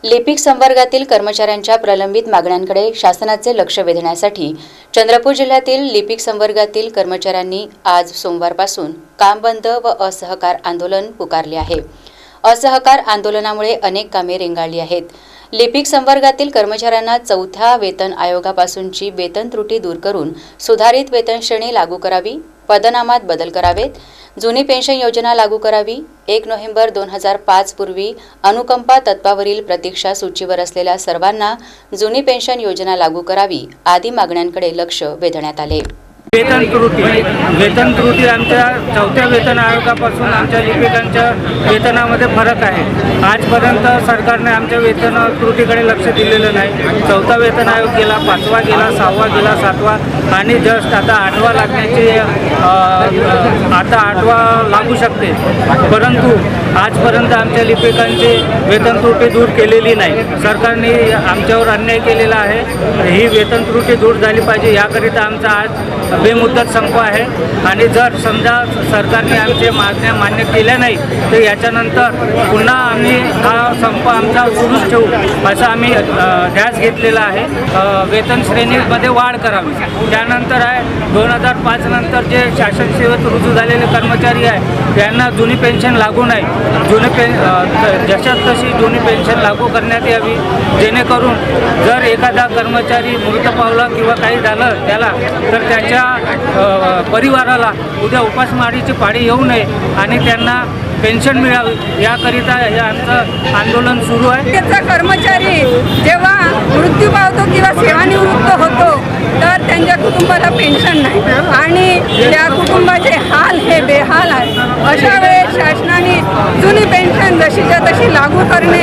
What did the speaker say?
लिपिक संवर्गातील कर्मचाऱ्यांच्या प्रलंबित मागण्यांकडे शासनाचे लक्ष वेधण्यासाठी चंद्रपूर जिल्ह्यातील लिपिक संवर्गातील कर्मचाऱ्यांनी आज सोमवारपासून काम बंद व असहकार आंदोलन पुकारले आहे। असहकार आंदोलनामुळे अनेक कामे रेंगाळली आहेत। लिपिक संवर्गातील कर्मचाऱ्यांना चौथ्या वेतन आयोगापासूनची वेतन त्रुटी दूर करून सुधारित वेतन श्रेणी लागू करावी, पदनामात बदल करावेत, जुनी पेन्शन योजना लागू करावी, 1 नोव्हेंबर 2005 पूर्वी अनुकंपा तत्वावरील प्रतीक्षा सूचीवर असलेल्या सर्वांना जुनी पेन्शन योजना लागू करावी आदी मागण्यांकडे लक्ष वेधण्यात आले। वेतन त्रुटी आमच्या चौथ्या वेतन आयोगापासून आमच्या लिपिकांच्या वेतनामध्ये फरक आहे। आजपर्यंत सरकारने आमच्या वेतन त्रुटीकडे लक्ष दिलेलं नाही। चौथा वेतन आयोग गेला, 5वा गेला, 6वा गेला, 7वा आणि जस्ट आता 8वा लागण्याची आता 8वा लागू शकते, परंतु आजपर्यंत आमच्या लिपिकांची वेतन त्रुटी दूर केलेली नाही। सरकारने आमच्यावर अन्याय केलेला आहे। ही वेतन त्रुटी दूर झाली पाहिजे, याकरिता आमचा आज बेमुदत संप आहे आणि जर समजा सरकारने आमच्या मागण्या मान्य केल्या नाही तर याच्यानंतर पुन्हा आम्ही हा संप आमचा सुरूच ठेवू असं आम्ही ध्यास घेतलेला आहे। वेतन श्रेणीमध्ये वाढ करावी। त्यानंतर आहे 2005 नंतर जे शासन सेवेत रुजू झालेले कर्मचारी आहे त्यांना जुनी पेन्शन लागू नाही, जशात तशी जुनी पेन्शन लागू करण्यात यावी, जेणेकरून जर एखादा कर्मचारी मृत पावला किंवा काही झालं त्याला तर त्याच्या परिवाराला उद्या उपासमारीची पाळी येऊ नये आणि त्यांना पेन्शन मिळावी याकरिता हे आमचं आंदोलन सुरू आहे। त्याचा कर्मचारी जेव्हा मृत्यू पावतो किंवा सेवानिवृत्त होतो तर त्यांच्या कुटुंबाला पेन्शन नाही आणि त्या कुटुंबाचे हाल हे बेहाल आहे। अशा वेळेस शासनाने जुनी पेन्शन जशीच्या तशी लागू करणे